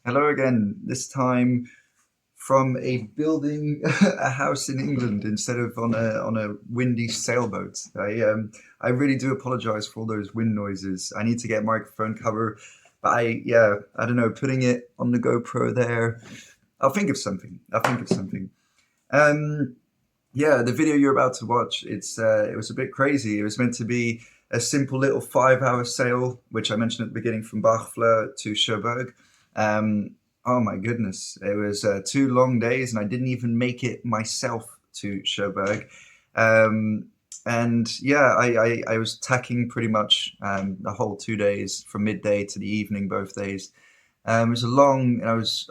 Hello again, this time from a building, a house in England instead of on a windy sailboat. I really do apologize for all those wind noises. I need to get microphone cover, but I don't know, putting it on the GoPro there. I'll think of something. I'll think of something. Um, yeah, the video you're about to watch, it was a bit crazy. It was meant to be a simple little 5 hour sail, which I mentioned at the beginning, from Barfla to Cherbourg. Um, oh my goodness, it was 2 long days, and I didn't even make it myself to Cherbourg. Um, and yeah, I was tacking pretty much the whole 2 days from midday to the evening, both days. It was a long, and I was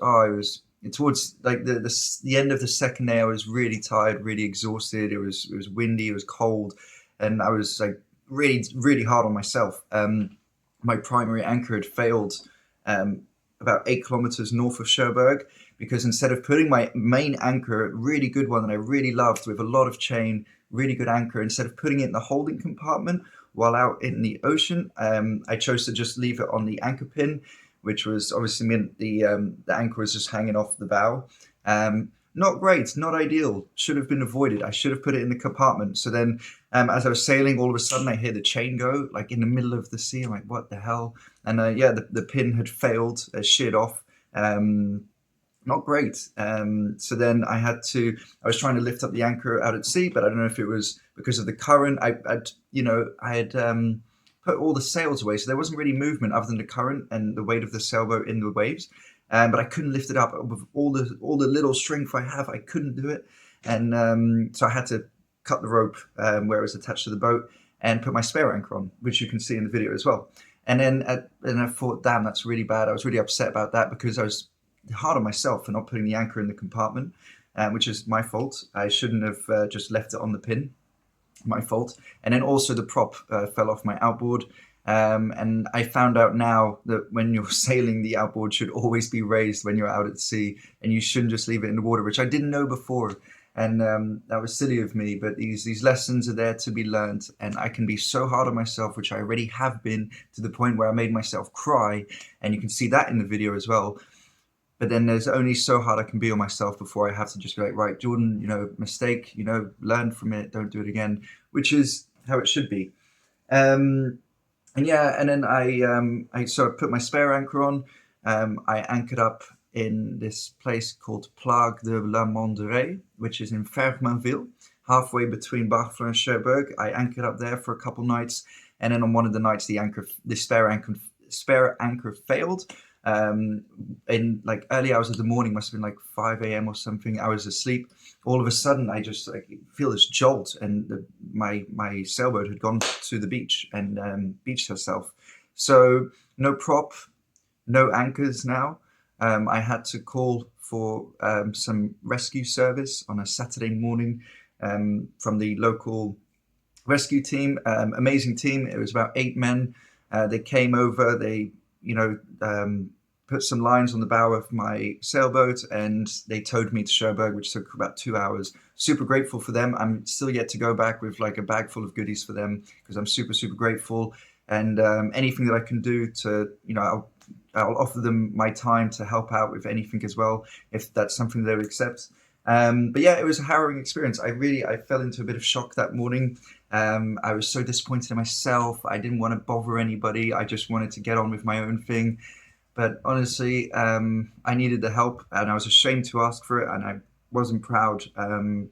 towards like the end of the second day. I was really tired, really exhausted. It was windy, it was cold, and I was like really hard on myself. My primary anchor had failed um, about 8 kilometers north of Cherbourg, because instead of putting my main anchor, really good one that I really loved with a lot of chain, really good anchor, instead of putting it in the holding compartment while out in the ocean, I chose to just leave it on the anchor pin, which was obviously meant the anchor was just hanging off the bow. Not great, not ideal. Should have been avoided. I should have put it in the compartment. So then, as I was sailing, all of a sudden I hear the chain go, like in the middle of the sea. I'm like, what the hell? And yeah, the pin had failed, sheared off. Um, Not great. So then I was trying to lift up the anchor out at sea, but I don't know if it was because of the current. I had put all the sails away, so there wasn't really movement other than the current and the weight of the sailboat in the waves. But I couldn't lift it up with all the little strength I have. I couldn't do it, and so I had to cut the rope where it was attached to the boat and put my spare anchor on, which you can see in the video as well. And I thought, damn, that's really bad. I was really upset about that because I was hard on myself for not putting the anchor in the compartment, which is my fault. I shouldn't have just left it on the pin. My fault. And then also the prop fell off my outboard. And I found out now that when you're sailing, the outboard should always be raised when you're out at sea, and you shouldn't just leave it in the water, which I didn't know before. And that was silly of me, but these lessons are there to be learned. And I can be so hard on myself, which I already have been, to the point where I made myself cry. And you can see that in the video as well. But then there's only so hard I can be on myself before I have to just be like, right, Jordan, mistake, learn from it, don't do it again, which is how it should be. Um, and yeah, and then I put my spare anchor on. I anchored up in this place called Plague de la Monderie, which is in Fermanville, halfway between Barfleur and Cherbourg. I anchored up there for a couple nights, and then on one of the nights, the spare anchor failed. In like early hours of the morning, must have been like 5 a.m. or something. I was asleep. All of a sudden, I just like feel this jolt, and my sailboat had gone to the beach and beached herself. So no prop, no anchors now. I had to call for some rescue service on a Saturday morning from the local rescue team. Amazing team. It was about 8 men. They came over. They put some lines on the bow of my sailboat, and they towed me to Cherbourg, which took about 2 hours. Super grateful for them. I'm still yet to go back with like a bag full of goodies for them, because I'm super grateful. And anything that I can do to, I'll offer them my time to help out with anything as well, if that's something they would accept. But yeah, it was a harrowing experience. I fell into a bit of shock that morning. I was so disappointed in myself. I didn't want to bother anybody. I just wanted to get on with my own thing. But honestly, I needed the help, and I was ashamed to ask for it, and I wasn't proud.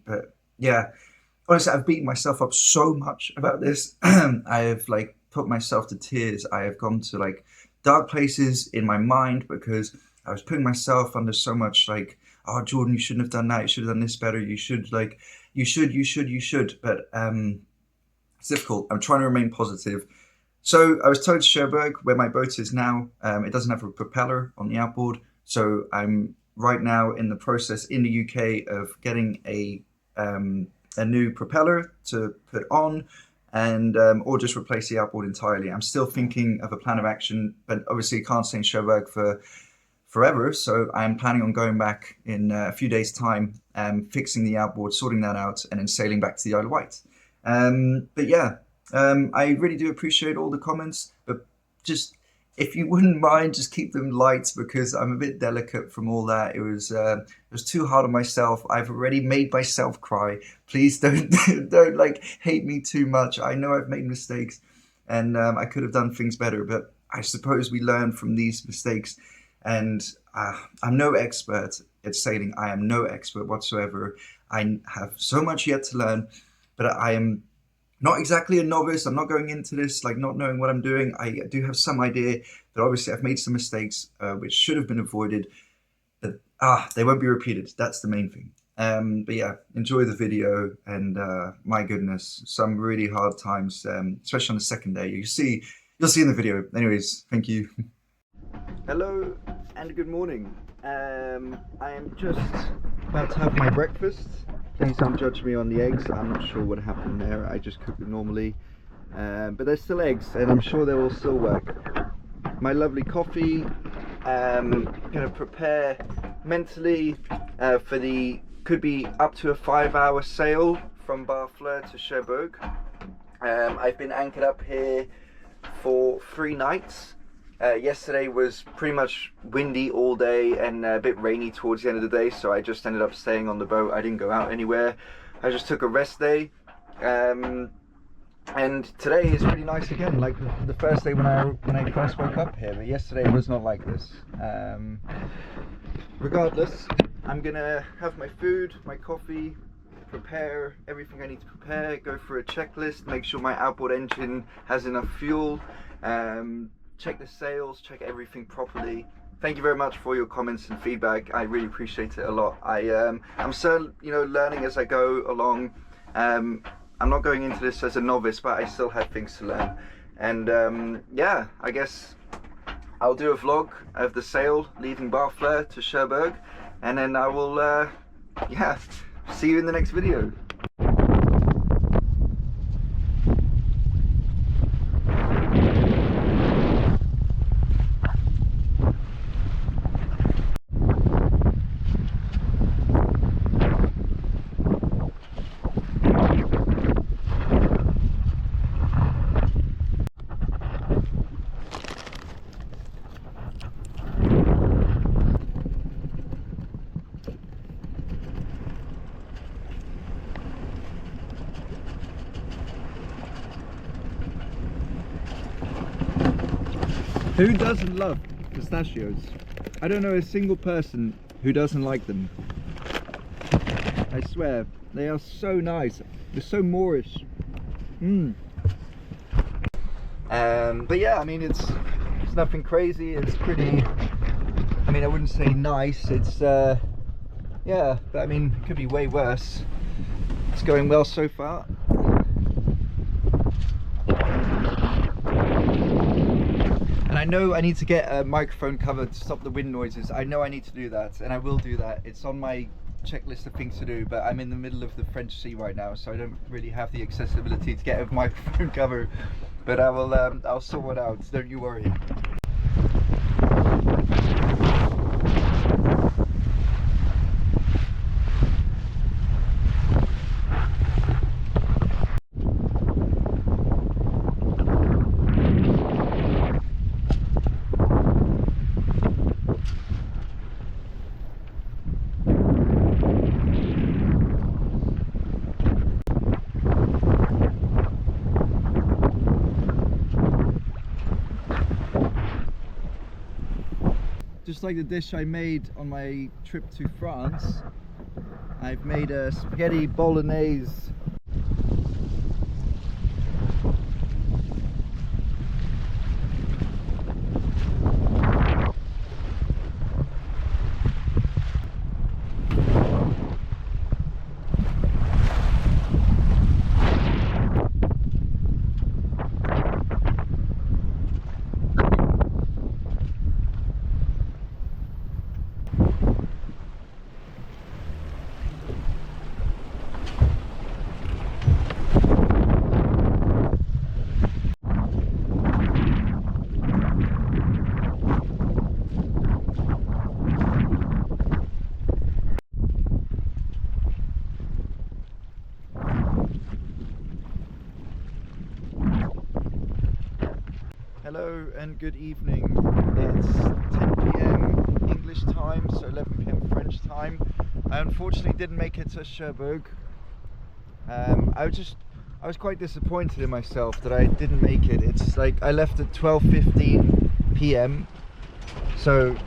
But yeah, honestly, I've beaten myself up so much about this. I have like put myself to tears. I have gone to like dark places in my mind because I was putting myself under so much like, oh, Jordan, you shouldn't have done that. You should have done this better. You should like, you should. But it's difficult. I'm trying to remain positive. So I was towed to Cherbourg, where my boat is now. It doesn't have a propeller on the outboard, so I'm right now in the process in the UK of getting a new propeller to put on, and or just replace the outboard entirely. I'm still thinking of a plan of action, but obviously can't stay in Cherbourg for forever. So I'm planning on going back in a few days' time, fixing the outboard, sorting that out, and then sailing back to the Isle of Wight. But yeah, I really do appreciate all the comments, but just if you wouldn't mind, just keep them light because I'm a bit delicate from all that. It was too hard on myself. I've already made myself cry. Please don't don't like hate me too much. I know I've made mistakes, and I could have done things better. But I suppose we learn from these mistakes. And I'm no expert at sailing. I am no expert whatsoever. I have so much yet to learn, but I am not exactly a novice. I'm not going into this like not knowing what I'm doing. I do have some idea, but obviously I've made some mistakes which should have been avoided. But they won't be repeated. That's the main thing. But yeah, enjoy the video, and my goodness, some really hard times, especially on the second day. You'll see in the video. Anyways, thank you. Hello and good morning. I am just about to have my breakfast. Please don't judge me on the eggs. I'm not sure what happened there. I just cooked them normally, but there's still eggs, and I'm sure they will still work. My lovely coffee. Gonna prepare mentally for the could be up to a 5-hour sail from Barfleur to Cherbourg. I've been anchored up here for 3 nights. Yesterday was pretty much windy all day and a bit rainy towards the end of the day, so I just ended up staying on the boat. I didn't go out anywhere. I just took a rest day, and today is pretty nice again, like the first day when I first woke up here. But yesterday was not like this. Regardless, I'm gonna have my food, my coffee, prepare everything I need to prepare, go through a checklist, make sure my outboard engine has enough fuel, check the sails, check everything properly. Thank you very much for your comments and feedback. I really appreciate it a lot. I'm still, learning as I go along. I'm not going into this as a novice, but I still have things to learn. And yeah, I guess I'll do a vlog of the sail leaving Barfleur to Cherbourg, and then I will, yeah, see you in the next video. Who doesn't love pistachios? I don't know a single person who doesn't like them. I swear, they are so nice. They're so Moorish. But yeah, I mean, it's nothing crazy. It's pretty, I mean, I wouldn't say nice. It's, yeah, but I mean, it could be way worse. It's going well so far. And I know I need to get a microphone cover to stop the wind noises. I know I need to do that, and I will do that. It's on my checklist of things to do, but I'm in the middle of the French Sea right now, so I don't really have the accessibility to get a microphone cover. But I will, I'll sort it out, don't you worry. Just like the dish I made on my trip to France, I've made a spaghetti bolognese. Hello and good evening. It's 10 p.m. English time, so 11 p.m. French time. I unfortunately didn't make it to Cherbourg. I was quite disappointed in myself that I didn't make it. It's like I left at 12:15 p.m. so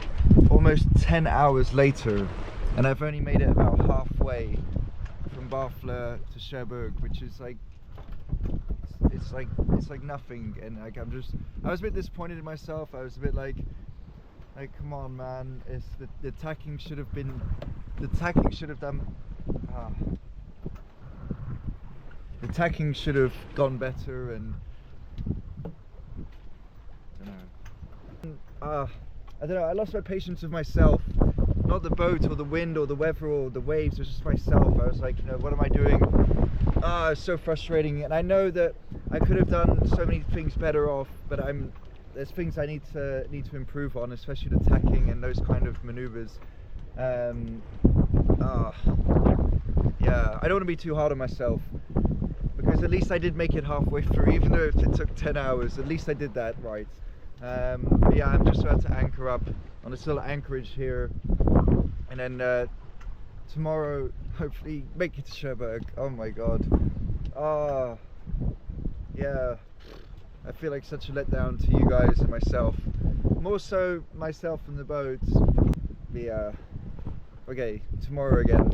almost 10 hours later, and I've only made it about halfway from Barfleur to Cherbourg, which is like it's like nothing. And like I was a bit disappointed in myself. I was a bit like come on, man, it's the tacking should have done the tacking should have gone better, and I don't know, I lost my patience with myself. Not the boat or the wind or the weather or the waves, it was just myself. I was like, you know, what am I doing? It's so frustrating, and I know that I could have done so many things better off, but there's things I need to improve on, especially the tacking and those kind of maneuvers. Yeah, I don't want to be too hard on myself, because at least I did make it halfway through, even though it took 10 hours, at least I did that right. But yeah, I'm just about to anchor up on this little anchorage here, and then tomorrow hopefully make it to Cherbourg. Oh my god. Yeah, I feel like such a letdown to you guys and myself, more so myself and the boat. But yeah, okay, tomorrow again.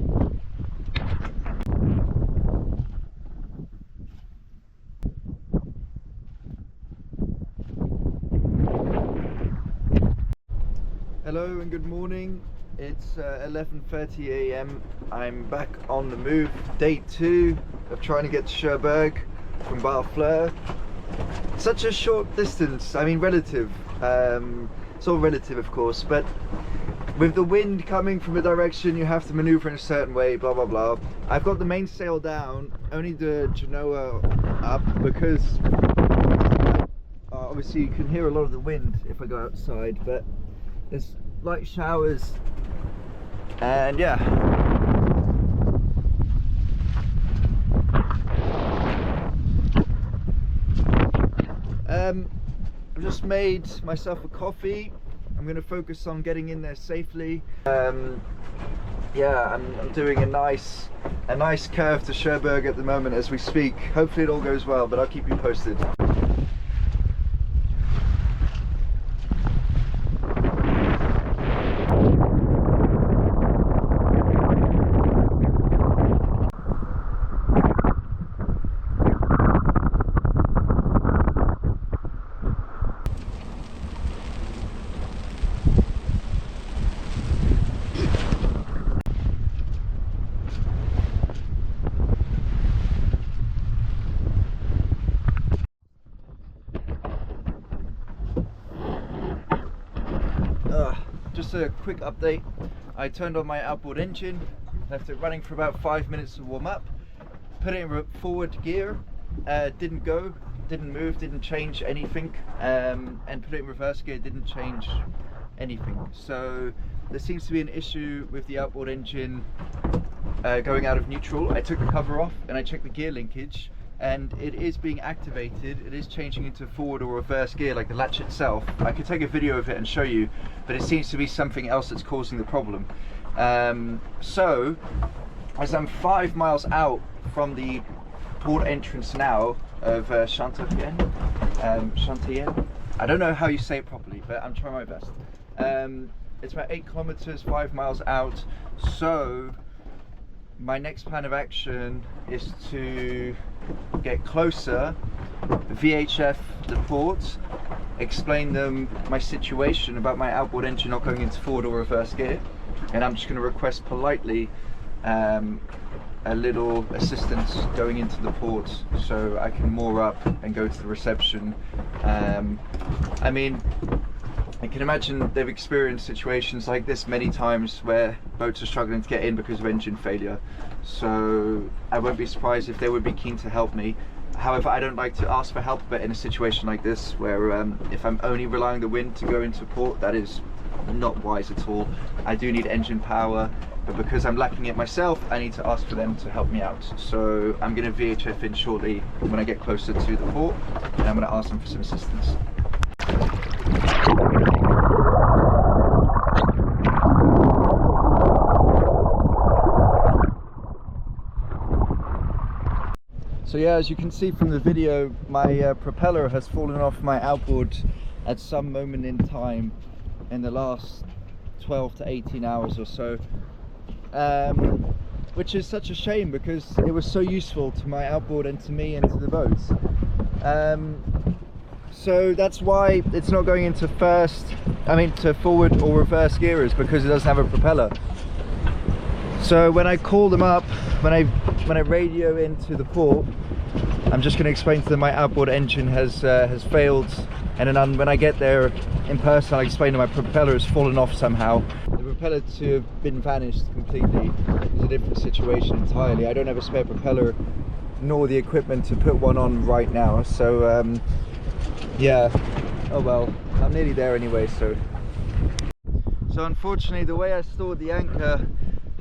Hello and good morning. It's 11:30 a.m. I'm back on the move. Day 2 of trying to get to Cherbourg from Barfleur. Such a short distance, I mean relative. It's all relative of course, but with the wind coming from a direction you have to maneuver in a certain way, blah blah blah. I've got the mainsail down, only the genoa up, because obviously you can hear a lot of the wind if I go outside, but there's light showers, and yeah. I've just made myself a coffee. I'm going to focus on getting in there safely. Yeah, I'm doing a nice curve to Cherbourg at the moment as we speak. Hopefully it all goes well, but I'll keep you posted. Just a quick update. I turned on my outboard engine, left it running for about 5 minutes to warm up, put it in forward gear, didn't go, didn't move, didn't change anything, and put it in reverse gear, didn't change anything. So there seems to be an issue with the outboard engine going out of neutral. I took the cover off and I checked the gear linkage, and it is being activated. It is changing into forward or reverse gear like the latch itself. I could take a video of it and show you, but it seems to be something else that's causing the problem. So as I'm 5 miles out from the port entrance now of Chantereyne, I don't know how you say it properly, but I'm trying my best. It's about 8 kilometers, 5 miles out. So my next plan of action is to get closer, VHF the port, explain them my situation about my outboard engine not going into forward or reverse gear, and I'm just going to request politely a little assistance going into the port so I can moor up and go to the reception. I mean, I can imagine they've experienced situations like this many times where boats are struggling to get in because of engine failure, so I won't be surprised if they would be keen to help me. However, I don't like to ask for help, but in a situation like this where if I'm only relying on the wind to go into port, that is not wise at all. I do need engine power, but because I'm lacking it myself, I need to ask for them to help me out. So I'm going to VHF in shortly when I get closer to the port, and I'm going to ask them for some assistance. So yeah, as you can see from the video, my propeller has fallen off my outboard at some moment in time in the last 12 to 18 hours or so, which is such a shame because it was so useful to my outboard and to me and to the boat. So that's why it's not going into to forward or reverse gear, is because it doesn't have a propeller. So when I call them up, when I radio into the port, I'm just going to explain to them my outboard engine has failed, and then when I get there in person, I'll explain that my propeller has fallen off somehow. The propeller to have been vanished completely is a different situation entirely. I don't have a spare propeller nor the equipment to put one on right now, so yeah, oh well, I'm nearly there anyway. So unfortunately, the way I stored the anchor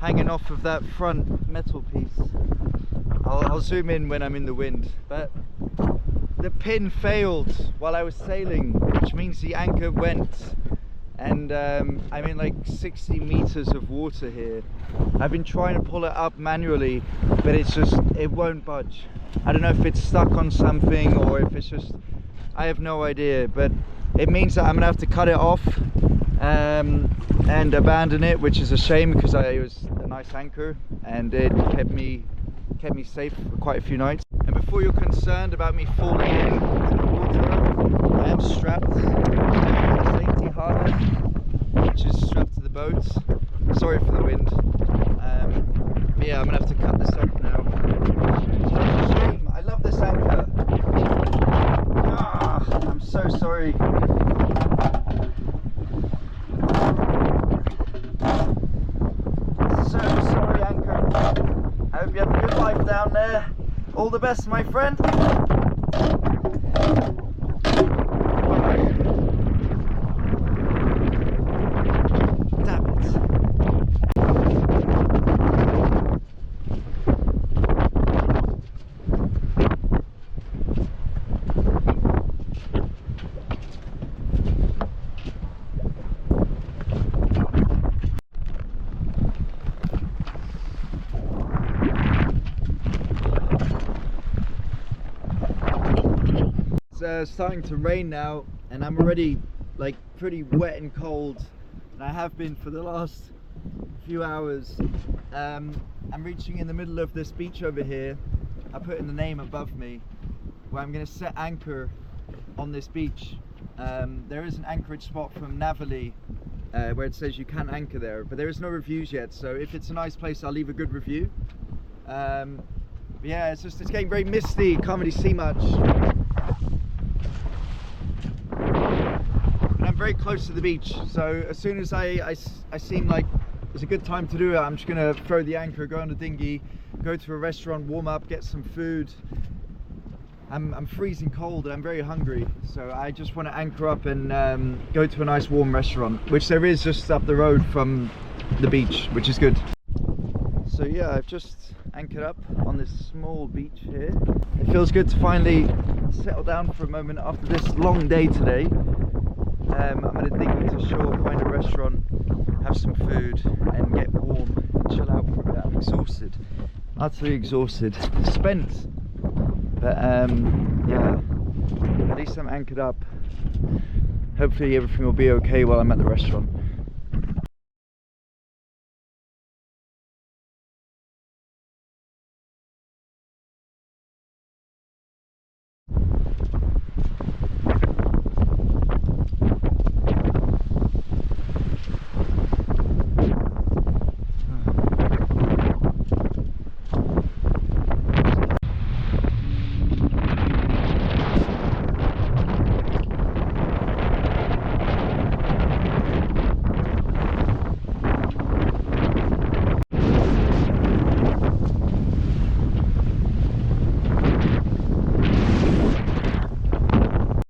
hanging off of that front metal piece, I'll zoom in when I'm in the wind, but the pin failed while I was sailing, which means the anchor went, and I'm in like 60 meters of water here. I've been trying to pull it up manually, but it won't budge. I don't know if it's stuck on something or if it's just, I have no idea, but it means that I'm gonna have to cut it off and abandon it, which is a shame because it was a nice anchor and it kept me safe for quite a few nights. And before you're concerned about me falling into the water, I am strapped with a safety harness which is strapped to the boat. Sorry for the wind. But yeah, I'm gonna have to cut this off now. It's a shame. I love this anchor. I'm so sorry. So sorry, anchor. I hope you have a good life down there. All the best, my friend. Damn it. It's starting to rain now, and I'm already like pretty wet and cold, and I have been for the last few hours. I'm reaching in the middle of this beach over here. I put in the name above me where I'm going to set anchor on this beach. There is an anchorage spot from Navali where it says you can anchor there, but there is no reviews yet, so if it's a nice place I'll leave a good review. But yeah, it's getting very misty, can't really see much. I'm very close to the beach, so as soon as I seem like it's a good time to do it, I'm just gonna throw the anchor, go on the dinghy, go to a restaurant, warm up, get some food. I'm freezing cold and I'm very hungry, so I just want to anchor up and go to a nice warm restaurant, which there is just up the road from the beach, which is good. So yeah, I've just anchored up on this small beach here. It feels good to finally settle down for a moment after this long day today. I'm going to dig into shore, find a restaurant, have some food and get warm and chill out for a bit. I'm exhausted, utterly exhausted, spent, but yeah, at least I'm anchored up. Hopefully everything will be okay while I'm at the restaurant.